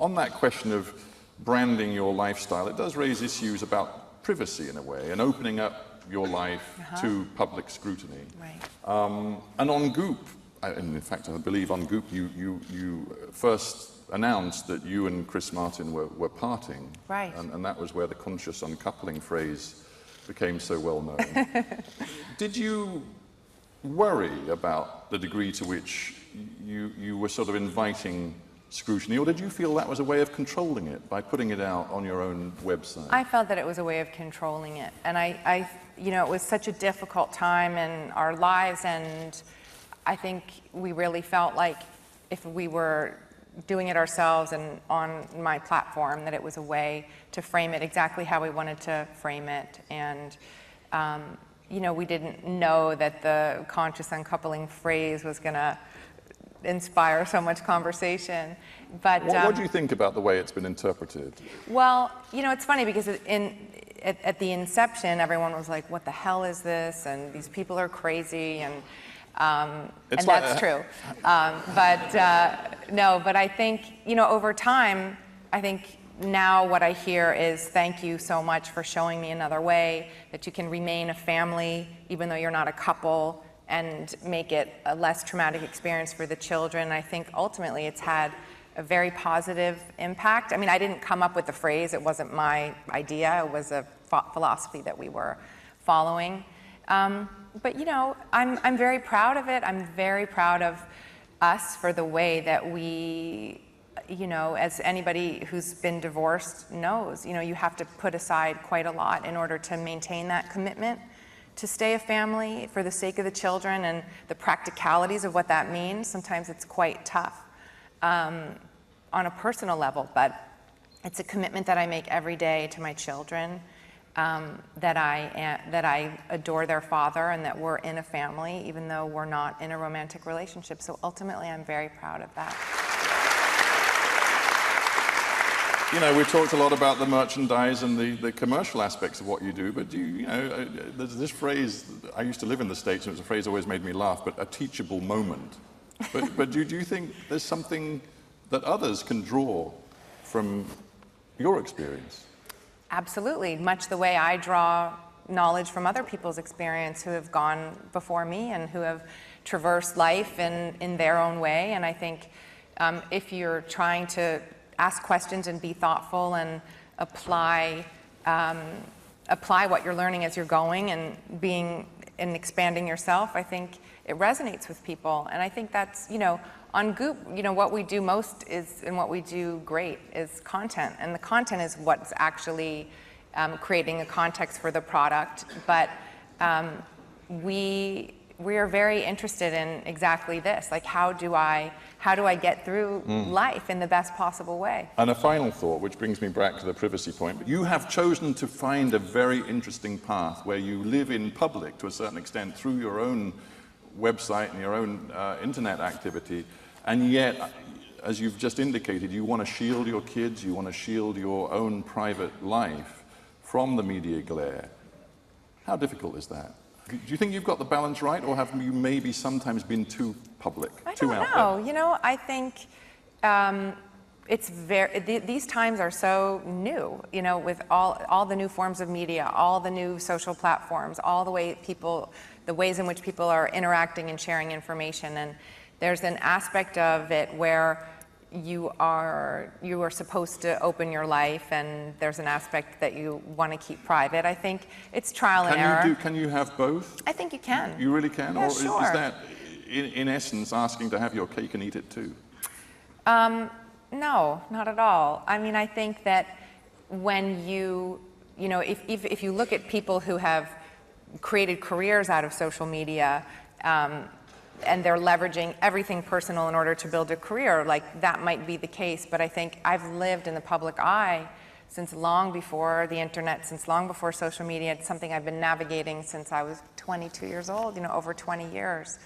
on that question of branding your lifestyle, it does raise issues about privacy in a way, and opening up your life to public scrutiny. Right. And on Goop, and in fact I believe on Goop you first announced that you and Chris Martin were parting. Right. And that was where the conscious uncoupling phrase became so well known. Did you worry about the degree to which you were sort of inviting scrutiny, or did you feel that was a way of controlling it by putting it out on your own website? I felt that it was a way of controlling it, and you know, it was such a difficult time in our lives, and I think we really felt like if we were doing it ourselves and on my platform, that it was a way to frame it exactly how we wanted to frame it. And you know, we didn't know that the conscious uncoupling phrase was going to inspire so much conversation. But what do you think about the way it's been interpreted? Well, you know, it's funny because at the inception, everyone was like, "What the hell is this?" And these people are crazy, and that's true. No, but I think, you know, over time, I think now what I hear is thank you so much for showing me another way that you can remain a family even though you're not a couple, and make it a less traumatic experience for the children. I think ultimately it's had a very positive impact. I mean, I didn't come up with the phrase, it wasn't my idea, it was a philosophy that we were following. But you know, I'm very proud of it. I'm very proud of us for the way that we, you know, as anybody who's been divorced knows, you know, you have to put aside quite a lot in order to maintain that commitment to stay a family for the sake of the children, and the practicalities of what that means. Sometimes it's quite tough on a personal level, but it's a commitment that I make every day to my children, that I adore their father, and that we're in a family even though we're not in a romantic relationship. So ultimately I'm very proud of that. You know, we talked a lot about the merchandise and the commercial aspects of what you do, but you know, there's this phrase, I used to live in the States, and it was a phrase that always made me laugh, but a teachable moment. But do you think there's something that others can draw from your experience? Absolutely, much the way I draw knowledge from other people's experience who have gone before me and who have traversed life in their own way. And I think if you're trying to ask questions and be thoughtful and apply what you're learning as you're going and expanding yourself, I think it resonates with people. And I think that's, you know, on Goop, you know, what we do most is, and what we do great is content. And the content is what's actually creating a context for the product. But we are very interested in exactly this, like how do I get through life in the best possible way? And a final thought, which brings me back to the privacy point, but you have chosen to find a very interesting path where you live in public to a certain extent through your own website and your own internet activity, and yet, as you've just indicated, you want to shield your kids, you want to shield your own private life from the media glare. How difficult is that? Do you think you've got the balance right, or have you maybe sometimes been too public, too out there? I don't know. You know, I think these times are so new, you know, with all the new forms of media, all the new social platforms, all the ways in which people are interacting and sharing information. And there's an aspect of it where you are supposed to open your life, and there's an aspect that you want to keep private. I think it's trial and error. Can you have both? I think you can. You really can? Yeah, or sure. Is that, in essence, asking to have your cake and eat it too? No, not at all. I mean, I think that when you know, if you look at people who have created careers out of social media, and they're leveraging everything personal in order to build a career, like that might be the case. But I think I've lived in the public eye since long before the internet, since long before social media. It's something I've been navigating since I was 22 years old, you know, over 20 years.